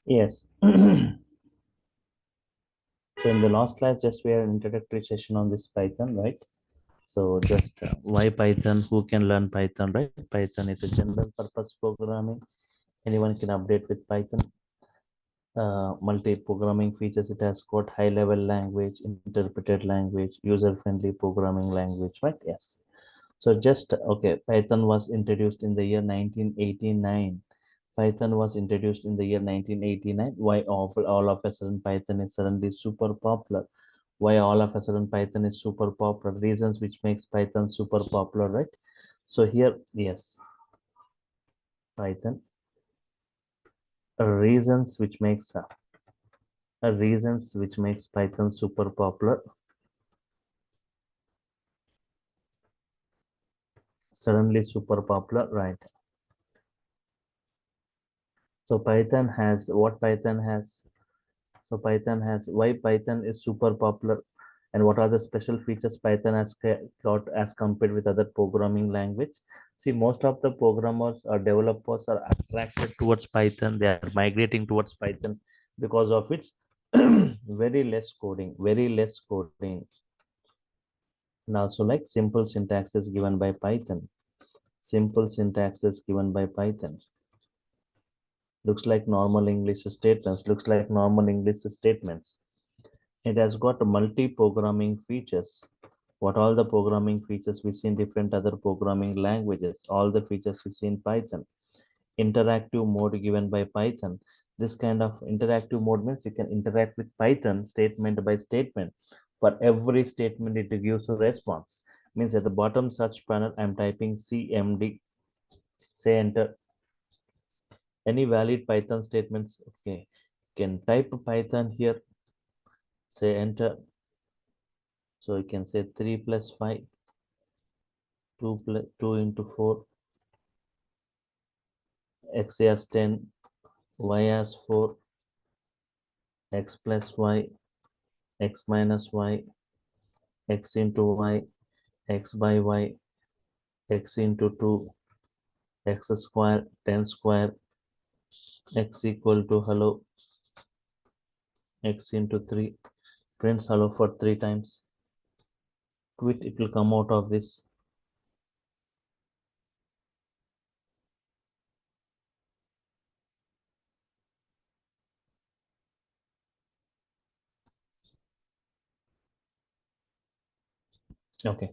Yes. So in the last class, just we had an introductory session on this Python, right? So just why Python, who can learn Python, right? Python is a general purpose programming. Anyone can update with Python. Multi-programming features. It has got high-level language, interpreted language, user-friendly programming language, right? Yes. So just, okay, Python was introduced in the year 1989. Python was introduced in the year 1989. Why all of a sudden Python is suddenly super popular? Why all of a sudden Python is super popular? Reasons which makes Python super popular, right? So here, yes, Python. Reasons which makes Python super popular. Suddenly super popular, right? So Python has what Python has. So Python has why Python is super popular and what are the special features Python has got as compared with other programming language. See, most of the programmers or developers are attracted towards Python. They are migrating towards Python because of its very less coding, and also like simple syntax is given by Python. Simple syntax is given by Python. Looks like normal English statements. Looks like normal English statements. It has got multi-programming features. What all the programming features we see in different other programming languages, all the features we see in Python. Interactive mode given by Python. This kind of interactive mode means you can interact with Python statement by statement. For every statement, it gives a response. Means at the bottom search panel, I'm typing CMD, say enter. Any valid Python statements, okay. Can type Python here, say enter. So you can say 3 plus 5, 2 into 4, x as 10, y as 4, x plus y, x minus y, x into y, x by y, x into 2, x square, 10 square, x equal to hello, x into 3, prints hello for 3 times. Quit, it will come out of this. Okay.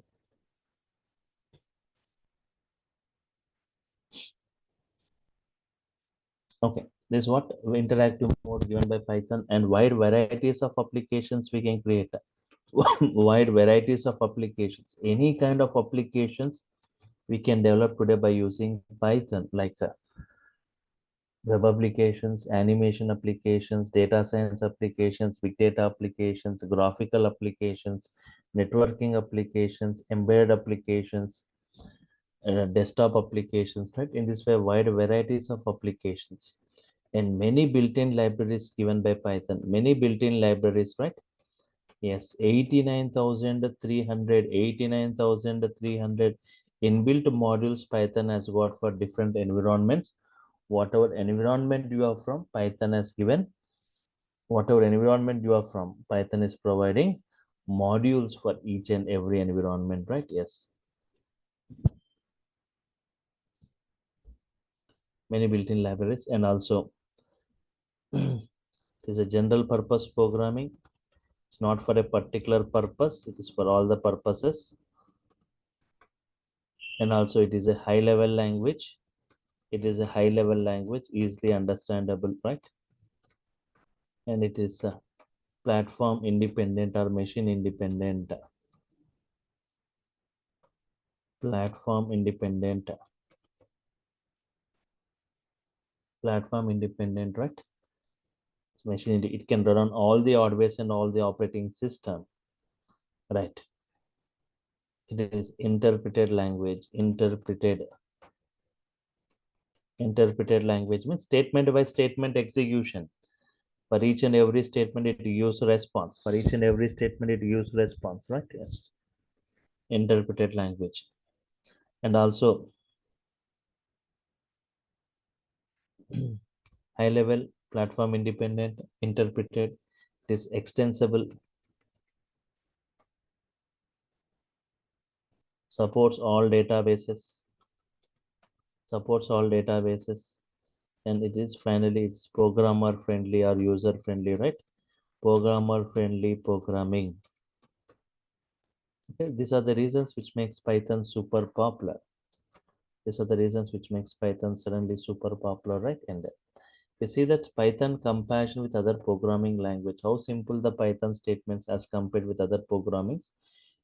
Okay, this is what interactive mode given by Python and wide varieties of applications we can create. Wide varieties of applications. Any kind of applications we can develop today by using Python, like web applications, animation applications, data science applications, big data applications, graphical applications, networking applications, embedded applications, desktop applications, right? In this way, wide varieties of applications and many built-in libraries given by Python. Many built-in libraries, right? Yes, 89,300 inbuilt modules Python has got for different environments. Whatever environment you are from, Python has given. Whatever environment you are from, Python is providing modules for each and every environment, right? Yes. Many built-in libraries and also it is a general purpose programming. It's not for a particular purpose, it is for all the purposes. And also it is a high level language. It is a high level language, easily understandable, right? And it is platform independent or machine independent. Platform independent. Platform independent, right? It's machine, it can run on all the hardware and all the operating system, right? It is interpreted language. Interpreted language means statement by statement execution. For each and every statement, it gives response. For each and every statement, it gives response, right? Yes. Interpreted language. And also high level platform independent, interpreted, it is extensible, supports all databases, supports all databases, and it is finally it's programmer friendly or user friendly, right? Programmer friendly programming. Okay, these are the reasons which makes Python super popular. These are the reasons which makes Python suddenly super popular, right? And you see that Python comparison with other programming language, how simple the Python statements as compared with other programmings.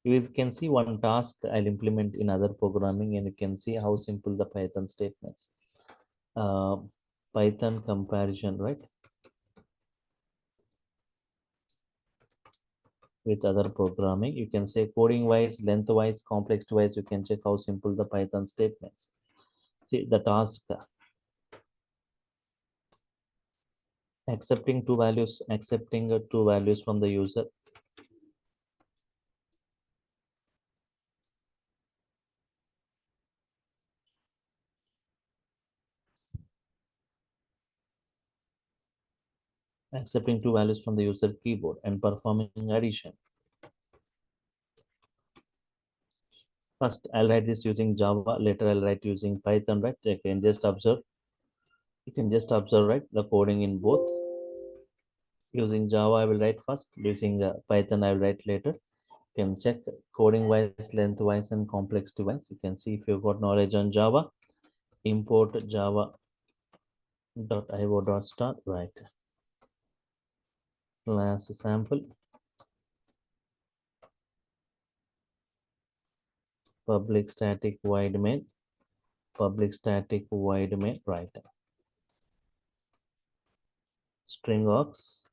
You can see one task I'll implement in other programming, and you can see how simple the Python statements. Uh, Python comparison, right? With other programming, you can say coding wise, length wise, complex wise, you can check how simple the Python statements. See the task accepting two values from the user, accepting two values from the user keyboard and performing addition. First, I'll write this using Java. Later, I'll write using Python, right? You can just observe. You can just observe, right? The coding in both. Using Java, I will write first. Using Python, I will write later. You can check coding wise, length wise, and complexity wise. You can see if you've got knowledge on Java. Import java.io.start, right? Class sample, public static void main, public static void main, right? String aux,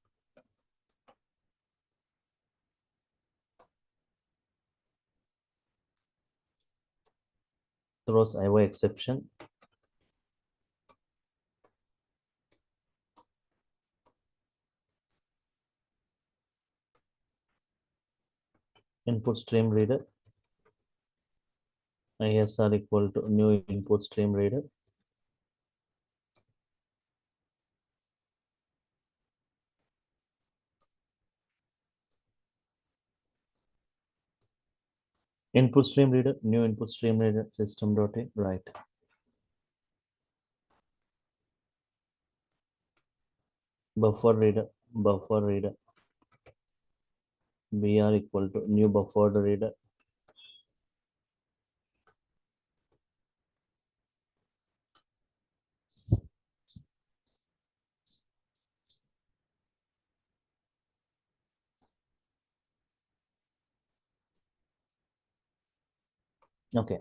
throws IO exception, input stream reader, ISR equal to new input stream reader, input stream reader, new input stream reader, system.in, right? Buffer reader, buffer reader, BR equal to new buffered reader, okay.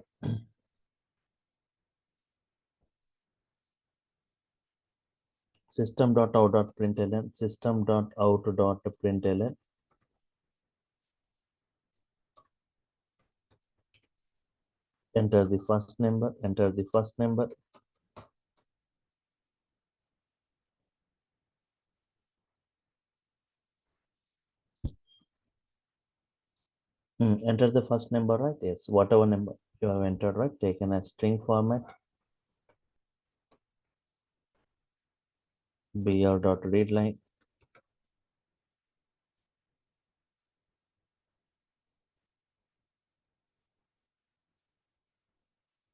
System.out.println, system.out.println, enter the first number, enter the first number, enter the first number, right? Yes, whatever number you have entered, right? Taken as string format, br.readline,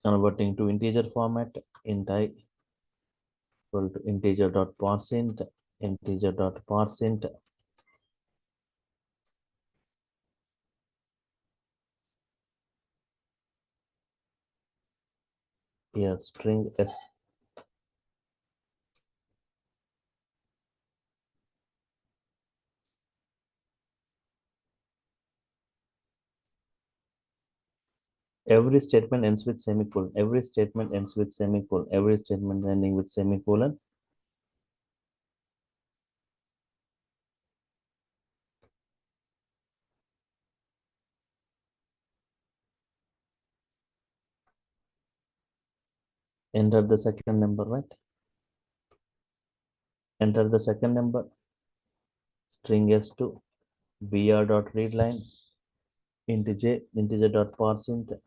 converting to integer format, int I equal to integer.parseInt, integer.parseInt, here string s. Every statement ends with semicolon. Every statement ends with semicolon. Every statement ending with semicolon. Enter the second number, right? Enter the second number. String s2, br.readline, integer, integer.parseInt,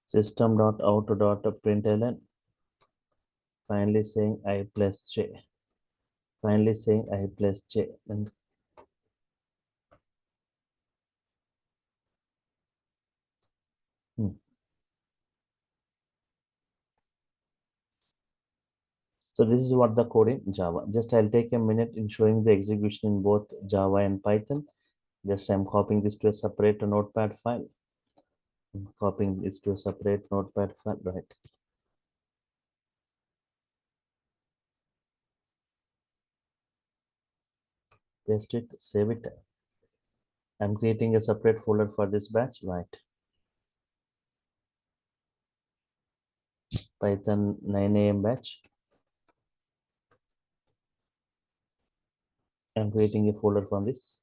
system.out.println, finally saying I plus j, finally saying I plus j, and hmm. So this is what the code in Java. Just I'll take a minute in showing the execution in both Java and Python. Just I'm copying this to a separate notepad file. I'm copying this to a separate notepad file, right? Paste it, save it. I'm creating a separate folder for this batch, right? Python 9 a.m. batch. I'm creating a folder from this.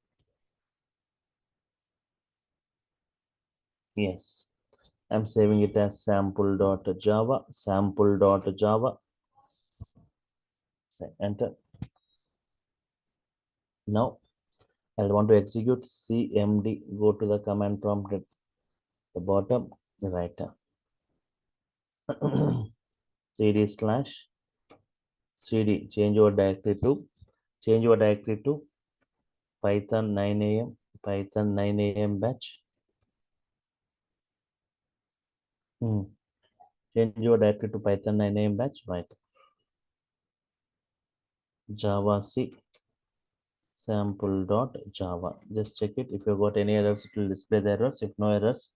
Yes. I'm saving it as sample.java, sample.java. Enter. Now I want to execute cmd. Go to the command prompt at the bottom, right? cd slash cd. Change your directory to Python 9 a.m. Python 9 a.m. batch. Change your directory to Python 9 a.m. batch, right? Java C sample.java. Just check it. If you got any errors, it will display the errors. If no errors,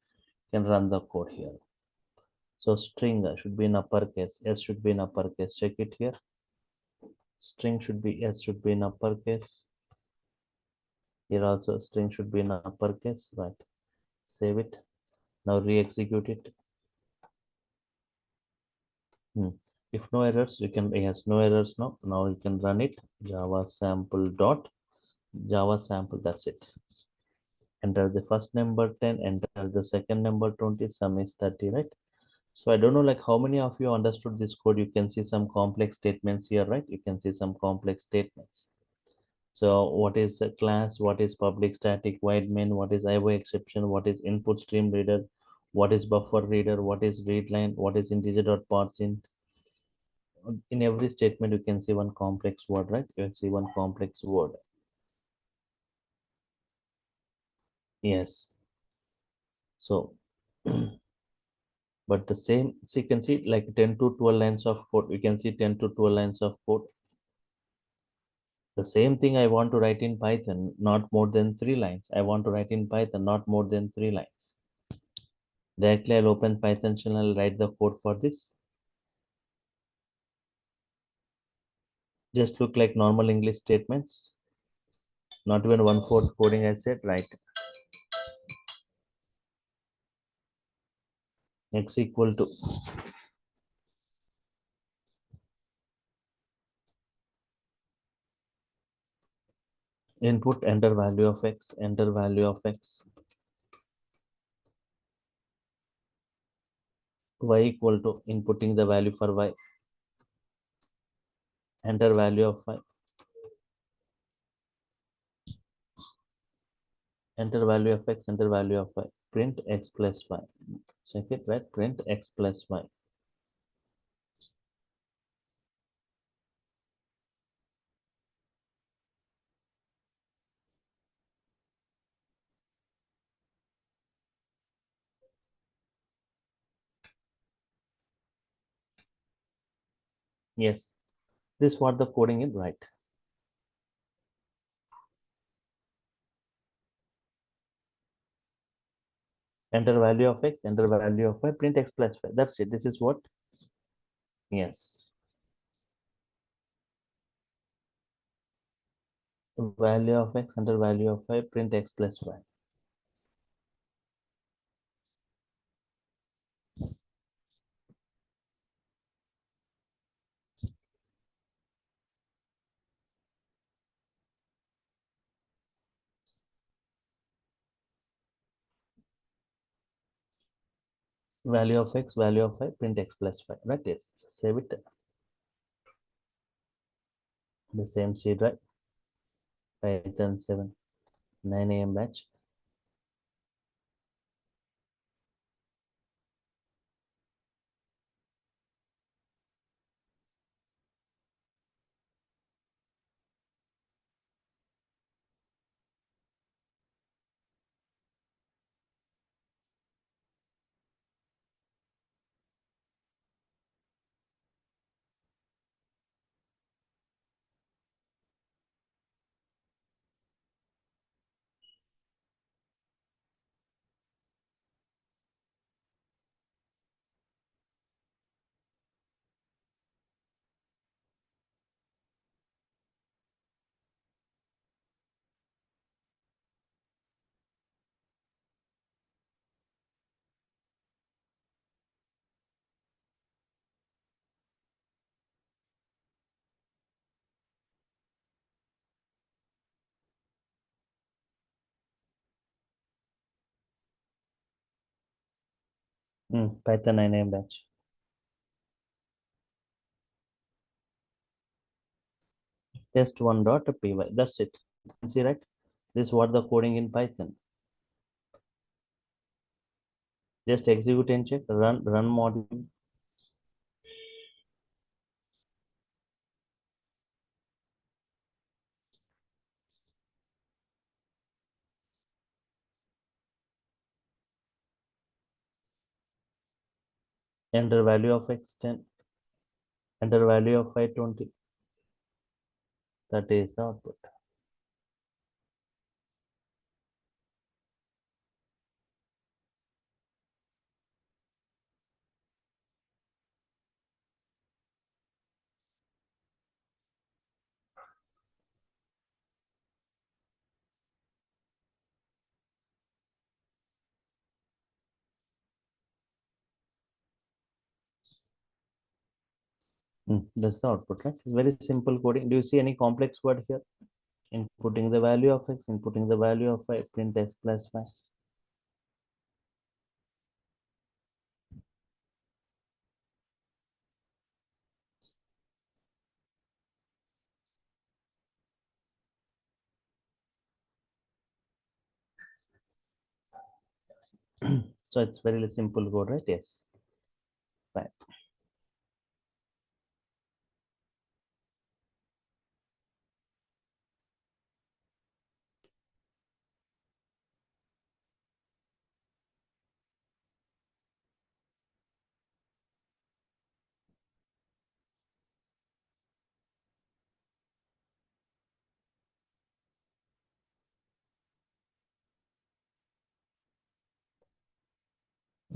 you can run the code here. So string should be in uppercase. S should be in uppercase. Check it here. String should be S should be in uppercase. Here also string should be in uppercase. Right. Save it. Now re-execute it. If no errors, you can no errors now. Now you can run it. Java sample dot Java sample. That's it. Enter the first number 10. Enter the second number 20. Sum is 30. Right. So I don't know like how many of you understood this code. You can see some complex statements here, right? You can see some complex statements. So what is a class? What is public static void main? What is IO exception? What is input stream reader? What is buffer reader? What is read line? What is integer dot parseInt? In every statement, you can see one complex word, right? You can see one complex word. Yes. So, but the same, so you can see like 10 to 12 lines of code. You can see 10 to 12 lines of code. The same thing I want to write in Python, not more than 3 lines. I want to write in Python, not more than 3 lines. Directly I'll open Python shell and I'll write the code for this. Just look like normal English statements. Not even 1/4 coding I said, right? X equal to input, enter value of X, enter value of X. Y equal to inputting the value for Y, enter value of Y, enter value of X, enter value of Y, print X plus Y. Check it, right? Print X plus Y. Yes, this is what the coding is, right? Enter value of X, enter value of Y, print X plus Y. That's it. This is what? Yes. Value of X, enter value of Y, print X plus Y. Value of X, value of Y, print X plus Y. Right? Yes. Save it. The same seed, right? Python 7, 9 a.m. batch. Python I named that. Test1.py. That's it. You can see, right? This is what the coding in Python. Just execute and check. Run module. Enter value of x10. Enter value of 520. That is the output. That's the output, right? It's very simple coding. Do you see any complex word here? Inputting the value of x, inputting the value of y, print x plus y. So it's very simple code, right? Yes. Right.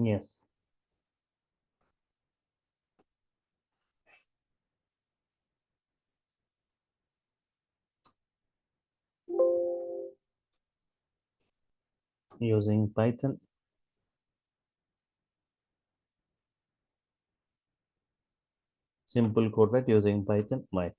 Yes. Using Python. Simple code, right? Using Python. Right.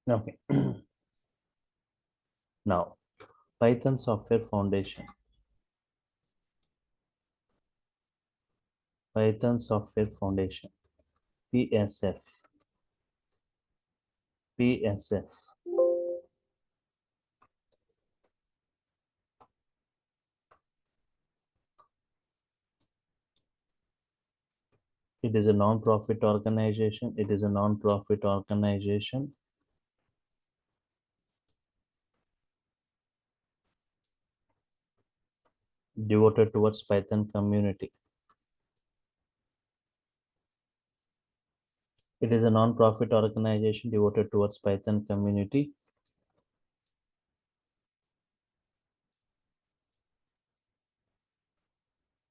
Okay. Now, Python Software Foundation. Python Software Foundation. PSF. PSF. It is a non-profit organization. It is a non-profit organization devoted towards Python community. It is a non-profit organization devoted towards Python community.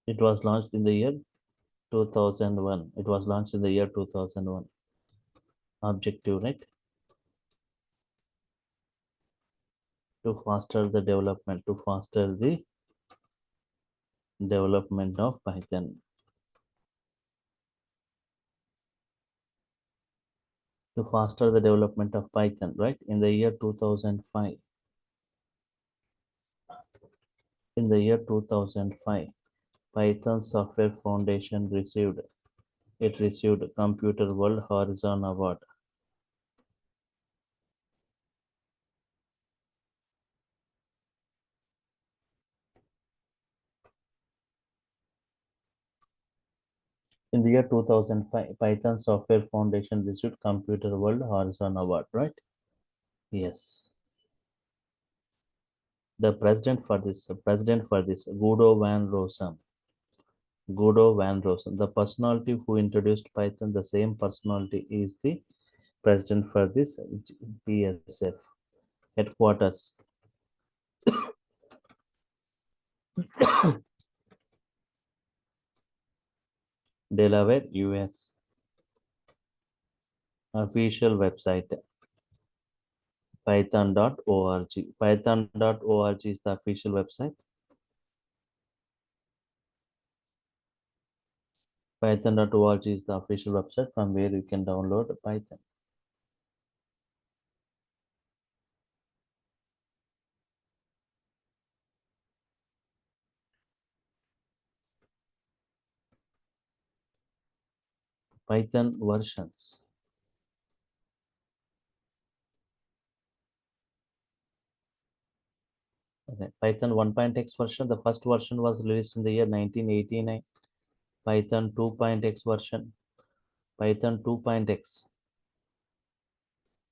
It was launched in the year 2001. It was launched in the year 2001. Objective, right? To foster the development, of Python. To foster the development of Python, right? In the year 2005. In the year 2005, Python Software Foundation received Computer World Horizon Award. In the year 2005, Python Software Foundation received Computer World Horizon Award, right? Yes. The president for this, Guido van Rossum. Guido van Rosen. The personality who introduced Python, the same personality is the president for this PSF headquarters. Delaware, US. Official website python.org. Python.org is the official website. Python.org is the official website from where you can download Python. Python versions. Okay. Python 1.x version. The first version was released in the year 1989. Python 2.x version. Python 2.x.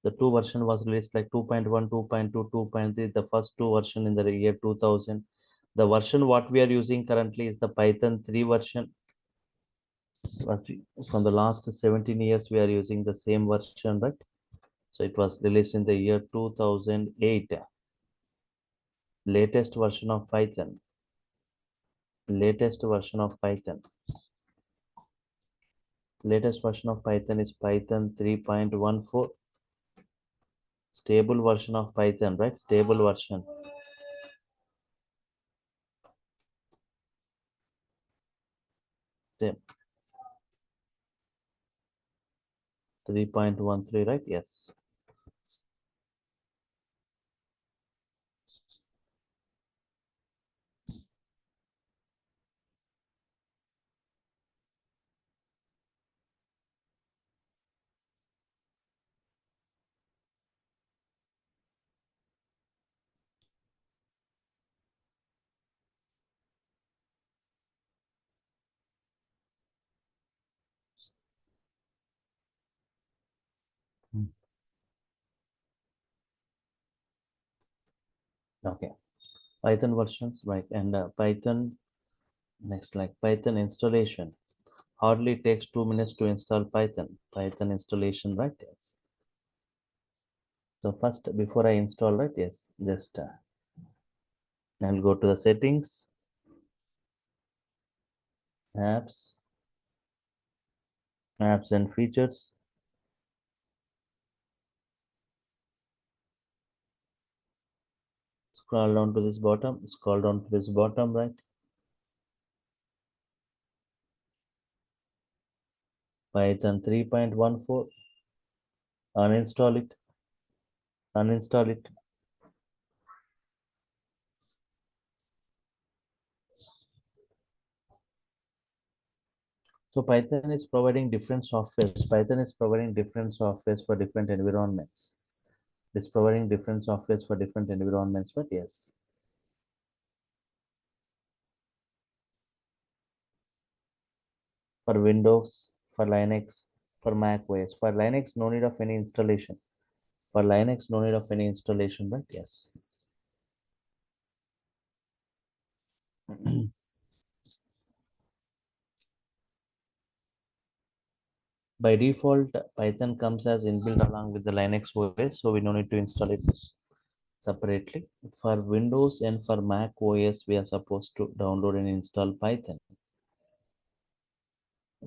The two version was released like 2.1, 2.2, 2.3. The first two version in the year 2000. The version what we are using currently is the Python 3 version. From the last 17 years, we are using the same version, right? So it was released in the year 2008. Latest version of Python. Latest version of Python. Latest version of Python is Python 3.14. Stable version of Python, right? Stable version. Step 3.13, right? Yes. Okay. Python versions, right? And Python, next, like Python installation. Hardly takes 2 minutes to install Python. Python installation, right? Yes. So first, before I install, right? Yes, just I'll go to the settings, apps, apps and features. Scroll down to this bottom, scroll down to this bottom, right? Python 3.14, uninstall it, uninstall it. So Python is providing different softwares. Python is providing different softwares for different environments. It's providing different softwares for different environments, but yes. For Windows, for Linux, for Mac OS. For Linux, no need of any installation. For Linux, no need of any installation, but yes. By default, Python comes as inbuilt along with the Linux OS, so we don't need to install it separately. For Windows and for Mac OS, we are supposed to download and install Python.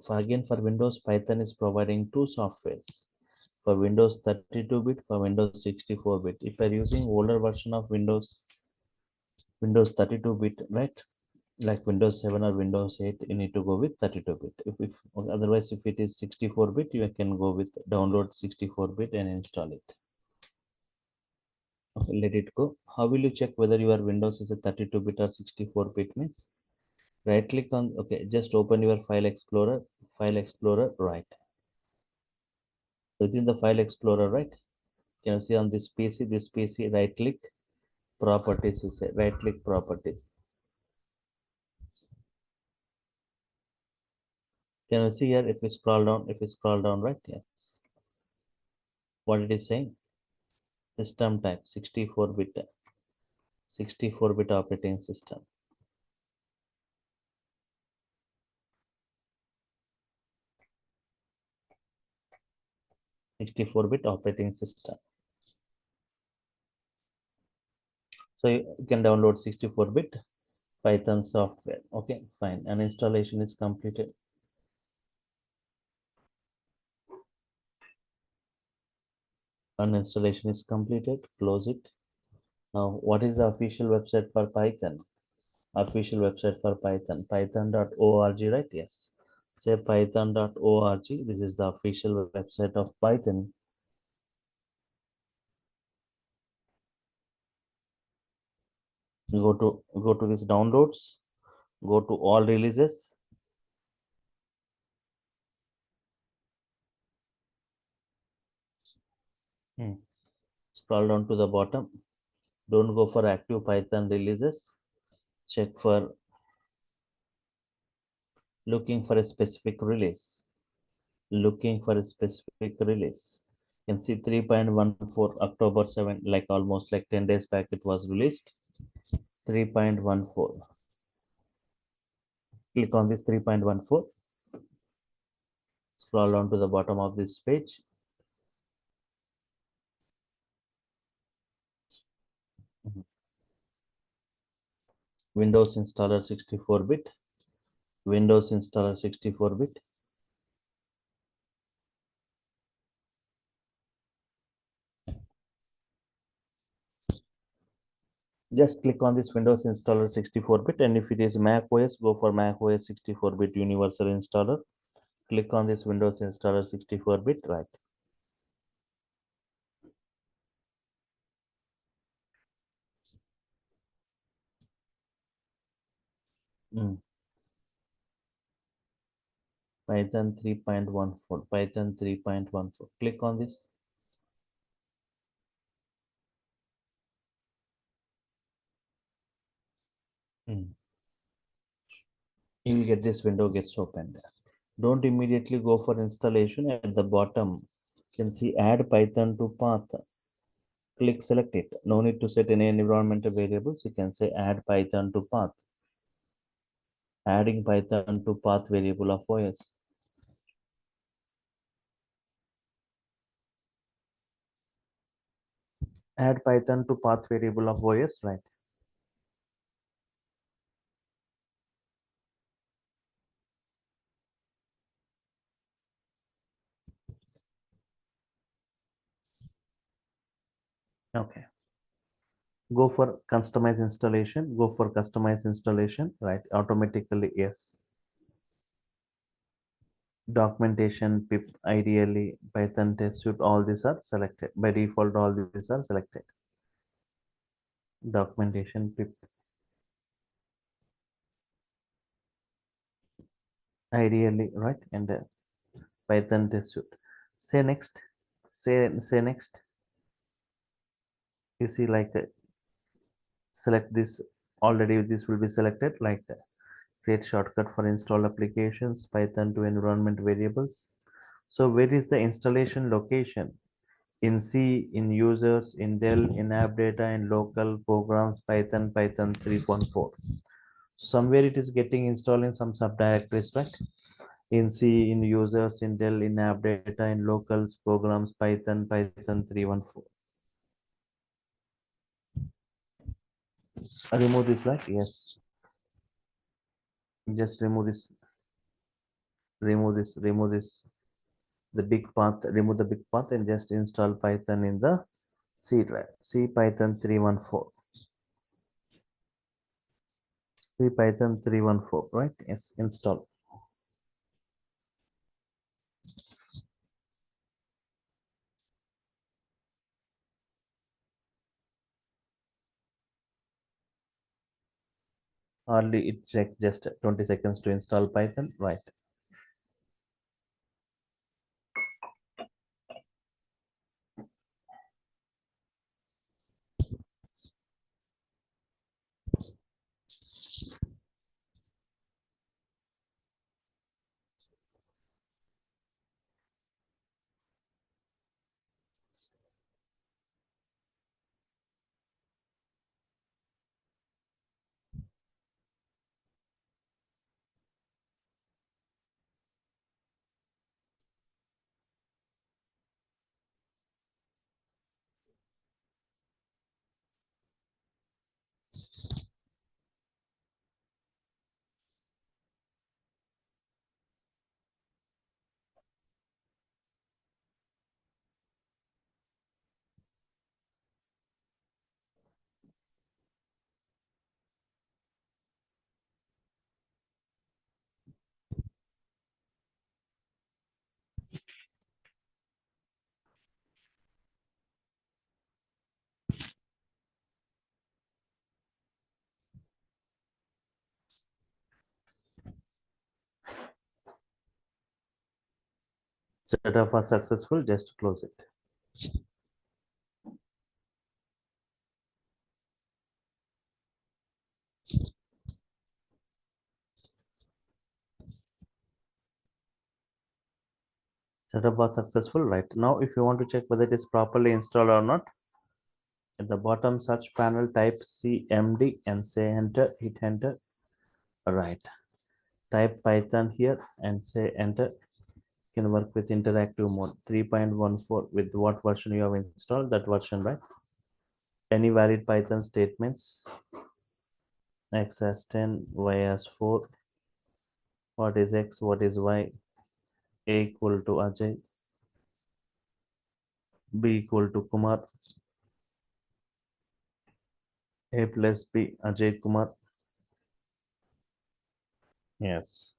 For Windows, Python is providing two softwares. For Windows 32-bit, for Windows 64-bit. If you are using older version of Windows 32-bit, right? Like Windows 7 or Windows 8, you need to go with 32-bit. If otherwise, if it is 64-bit, you can go with download 64-bit and install it. Okay, let it go. How will you check whether your Windows is a 32-bit or 64-bit means? Right click on, okay, just open your file explorer, right? Within the file explorer, right? Can you see on this PC, right click, properties, you say, right click properties. Can you see here, if you scroll down, right? Yes. What it is saying? System type, 64-bit operating system. 64-bit operating system. So you can download 64-bit Python software. Okay, fine. And installation is completed. Uninstallation is completed. Close it. Now, what is the official website for Python? Official website for Python, python.org, right? Yes. Say python.org. This is the official website of Python. Go to this downloads. Go to all releases. Scroll down to the bottom. Don't go for active Python releases. Check for looking for a specific release. Looking for a specific release. You can see 3.14 October 7, like almost like 10 days back it was released. 3.14. Click on this 3.14. Scroll down to the bottom of this page. Windows installer 64-bit. Windows installer 64-bit. Just click on this Windows installer 64-bit, and if it is Mac OS, go for Mac OS 64-bit universal installer. Click on this Windows installer 64-bit, right? Python 3.14. Python 3.14. Click on this. You will get this window gets opened. Don't immediately go for installation. At the bottom, you can see add Python to path. Click select it. No need to set any environmental variables. You can say add Python to path. Adding Python to path variable of OS. Add Python to path variable of OS, right? Okay. Go for customize installation. Go for customize installation, right? Automatically, yes. Documentation, pip, ideally, Python test suite, all these are selected. By default, all these are selected. Documentation, pip, ideally, right? And Python test suite. Say next. Say next. You see, like select this. Already, this will be selected. Like create shortcut for install applications, Python to environment variables. So where is the installation location? In C, in users, in Dell, in app data, in local programs, Python 3.4. Somewhere it is getting installed in some subdirectories, right? In C, in users, in Dell, in app data, in locals, programs, Python 3.14. Remove this, right? Yes. Just remove this, the big path, remove the big path and just install Python in the C drive. C Python 3.14. C Python 3.14, right? Yes, install. Hardly it takes just 20 seconds to install Python, right? Setup was successful, just close it. Setup was successful, right? Now, if you want to check whether it is properly installed or not, at the bottom search panel, type cmd and say enter, hit enter, right. Type Python here and say enter. You can work with interactive mode 3.14 with what version you have installed, that version, right? Any valid Python statements, x as 10, y as 4, what is x, what is y, a equal to Ajay, b equal to Kumar, a plus b, Ajay Kumar. Yes,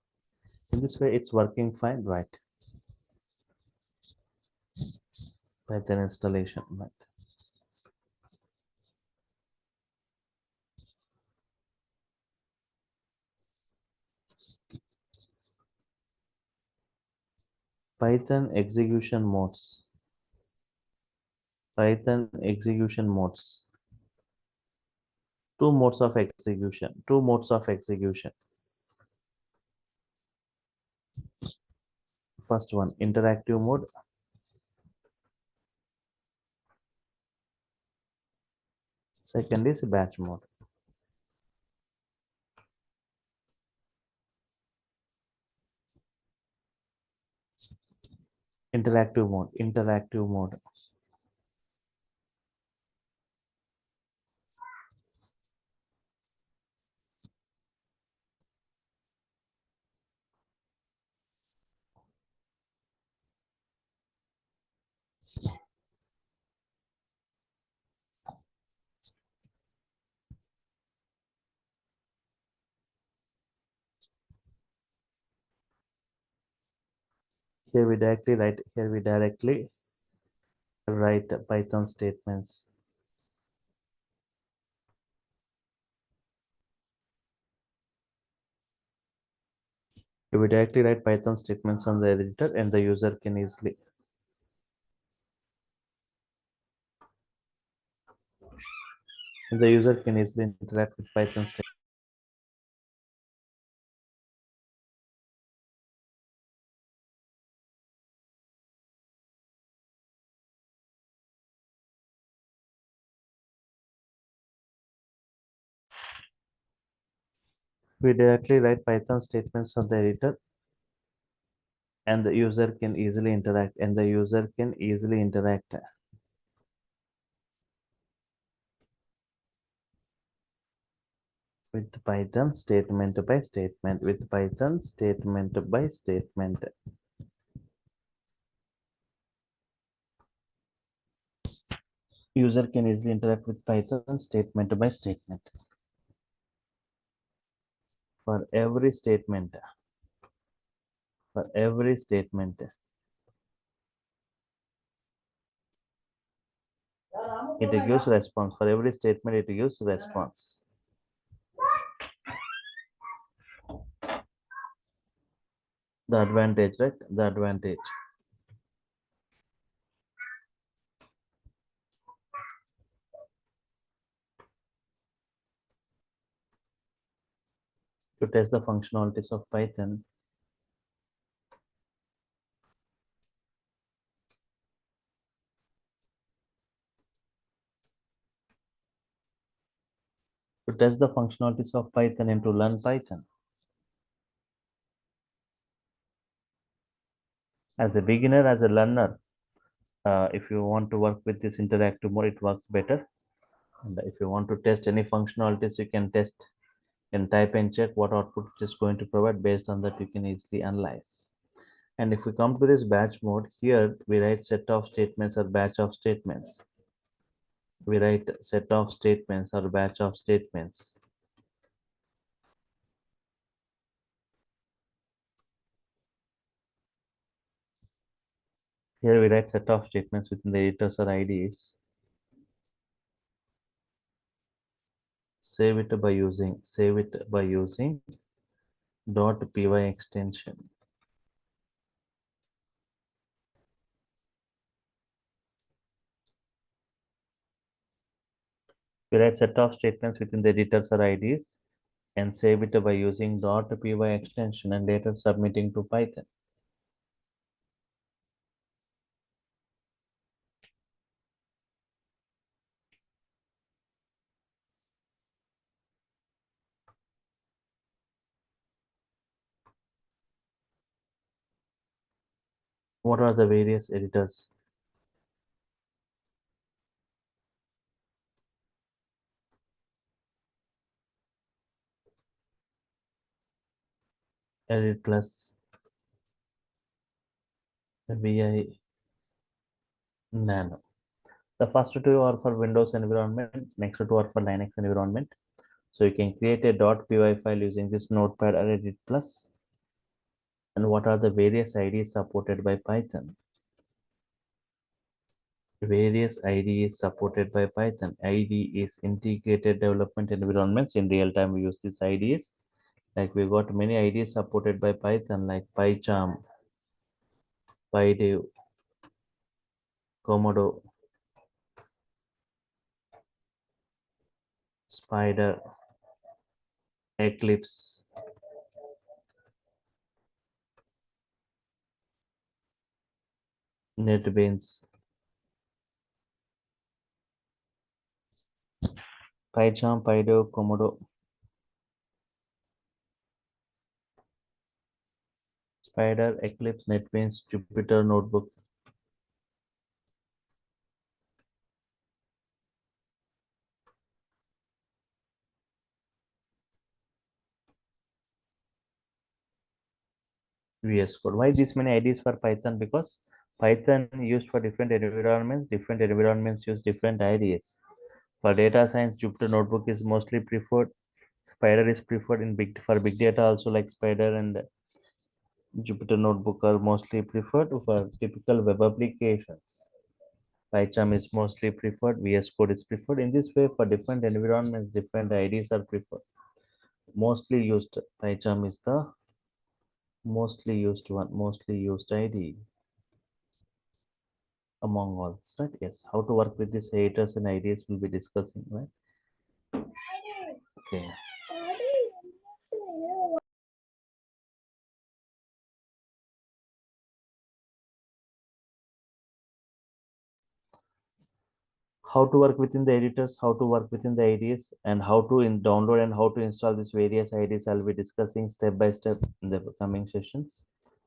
in this way it's working fine, right? Python installation, right? Python execution modes. Python execution modes. Two modes of execution. Two modes of execution. First one, interactive mode. Second is batch mode. Interactive mode. Interactive mode. Here we directly write. Here we directly write Python statements. We directly write Python statements on the editor, and the user can easily. The user can easily interact with Python statements. We directly write Python statements on the editor, and the user can easily interact. With Python statement by statement. With Python statement by statement. User can easily interact with Python statement by statement. For every statement, it gives response. For every statement, it gives response. The advantage, right? The advantage. To test the functionalities of Python, and to learn Python. As a beginner, as a learner, if you want to work with this interactive mode, it works better. And if you want to test any functionalities, you can test and type and check what output it is going to provide. Based on that, you can easily analyze. And if we come to this batch mode, here we write set of statements or batch of statements. We write set of statements or batch of statements. Here we write set of statements within the editors or IDs. Save it by using .py extension. We write set of statements within the editors or IDs and save it by using .py extension and later submitting to Python. What are the various editors? Edit plus VI Nano. The first two are for Windows environment, next two are for Linux environment. So you can create a .py file using this notepad or Edit plus. And what are the various IDs supported by Python? Various IDs supported by Python. ID is integrated development environments. In real time, we use these IDs. Like we got many IDs supported by Python, like PyCharm, PyDev, Komodo, Spider, Eclipse, NetBeans, PyCharm, PyDev, Komodo, Spider, Eclipse, NetBeans, Jupyter Notebook. VS Code. Why these many IDs for Python? Because Python used for different environments use different IDs. For data science, Jupyter Notebook is mostly preferred. Spider is preferred in for big data also, like Spider and Jupyter Notebook are mostly preferred for typical web applications. PyCharm is mostly preferred. VS Code is preferred. In this way, for different environments, different IDs are preferred. Mostly used PyCharm is the mostly used ID among all. Right? Yes. How to work with these haters and IDs we'll be discussing. Right? Okay. How to work within the editors, how to work within the IDs, and how to download and how to install these various IDs. I'll be discussing step by step in the coming sessions,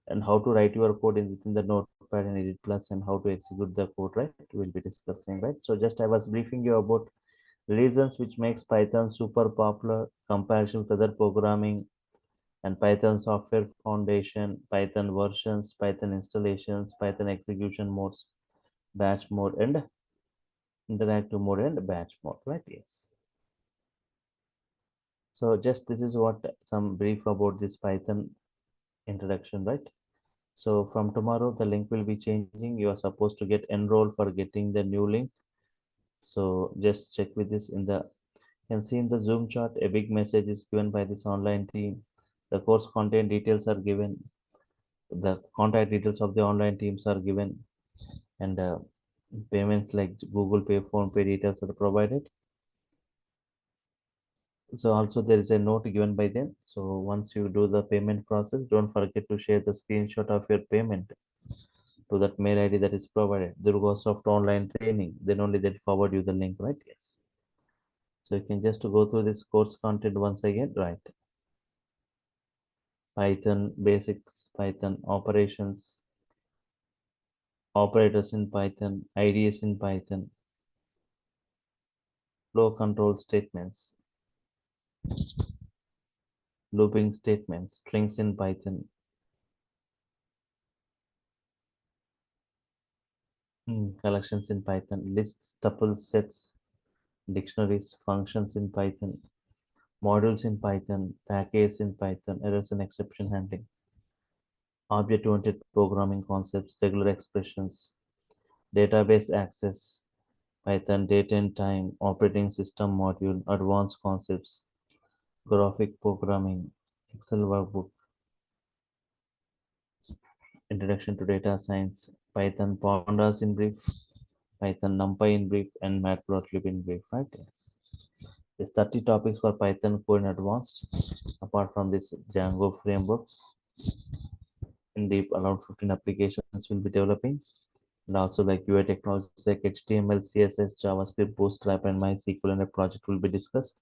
and how to write your code in within the Notepad and Edit Plus, and how to execute the code. Right, we'll be discussing. Right. So just I was briefing you about reasons which makes Python super popular comparison with other programming, and Python software foundation, Python versions, Python installations, Python execution modes, batch mode, and interactive mode and batch mode, right? Yes. So just this is what some brief about this Python introduction, right? So from tomorrow, the link will be changing. You are supposed to get enrolled for getting the new link. So just check with this in the, you can see in the Zoom chat, a big message is given by this online team. The course content details are given. The contact details of the online teams are given, and payments like Google Pay, Phone Pay details are provided. So also there is a note given by them. So once you do the payment process, don't forget to share the screenshot of your payment to that mail ID that is provided. DURGASOFT online training. Then only they forward you the link, right? Yes. So you can just go through this course content once again, right? Python basics, Python operations, operators in Python, IDs in Python, flow control statements, looping statements, strings in Python, collections in Python, lists, tuples, sets, dictionaries, functions in Python, modules in Python, packages in Python, errors and exception handling, object-oriented programming concepts, regular expressions, database access, Python date and time, operating system module, advanced concepts, graphic programming, Excel workbook, introduction to data science, Python pandas in brief, Python numpy in brief, and matplotlib in brief. Right? Yes. There's 30 topics for Python core in advanced. Apart from this Django framework, in deep around 15 applications will be developing. And also like UI technologies like HTML, CSS, JavaScript, Bootstrap, and MySQL and a project will be discussed.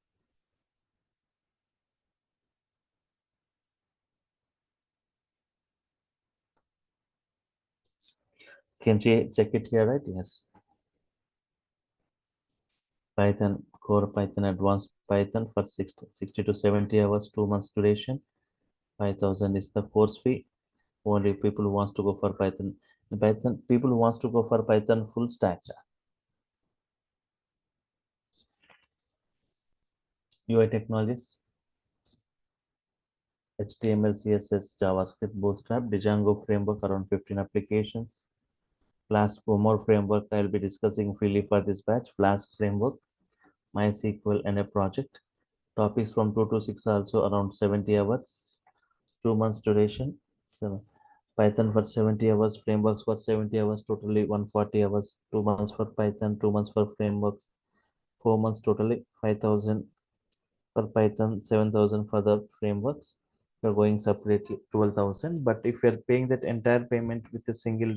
Can you check it here, right? Yes. Python, core Python, advanced Python for 60 to 70 hours, 2 months duration. 5,000 is the course fee. Only people who wants to go for Python. People who wants to go for Python full stack. UI technologies, HTML, CSS, JavaScript, Bootstrap, Django framework, around 15 applications. Flask more framework I'll be discussing freely for this batch. Flask framework, MySQL, and a project. Topics from 2 to 6 also around 70 hours. 2 months duration. So Python for 70 hours, frameworks for 70 hours, totally 140 hours. 2 months for Python, 2 months for frameworks, 4 months totally 5,000 for Python, 7,000 for the frameworks. You're going separately 12,000. But if you're paying that entire payment with a single,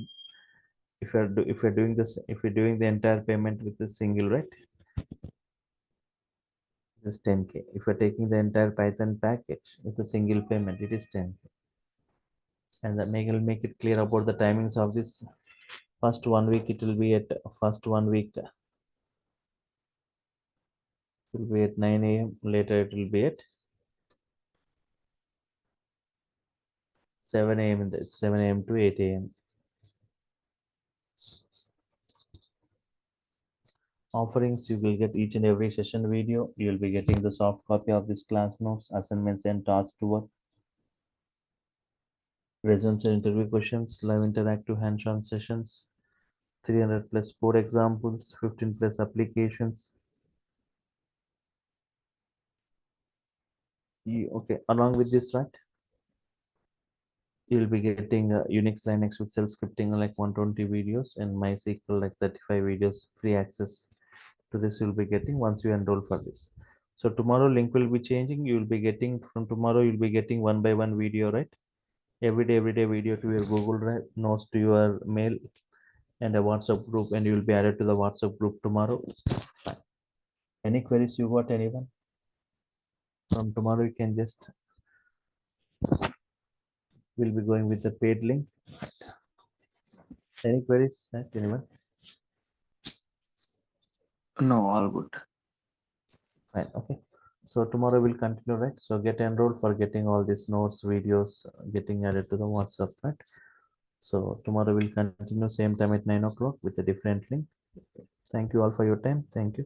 if you're doing this, if you're doing the entire payment with a single, right? It is 10K. If you're taking the entire Python package with a single payment, it is 10K. And that will make it clear about the timings of this. First 1 week it will be at first 1 week it will be at 9 a.m. Later it will be at 7 a.m. in the 7 a.m. to 8 a.m. Offerings, you will get each and every session video. You will be getting the soft copy of this class notes, assignments, and tasks to work. Resumes and interview questions, live interactive hands-on sessions, 300 plus code examples, 15 plus applications. Okay, along with this, right? You'll be getting Unix, Linux with shell scripting like 120 videos and MySQL like 35 videos. Free access to this you'll be getting once you enroll for this. So tomorrow link will be changing. You'll be getting from tomorrow. You'll be getting one by one video, right? Every day video to your Google Drive, notes to your mail, and a WhatsApp group, and you'll be added to the WhatsApp group tomorrow. Any queries you got, anyone? From tomorrow you can just, we'll be going with the paid link. Any queries, anyone? No, all good. Fine, okay. So tomorrow we'll continue, right? So get enrolled for getting all these notes, videos, getting added to the WhatsApp, right? So tomorrow we'll continue same time at 9 o'clock with a different link. Thank you all for your time. Thank you.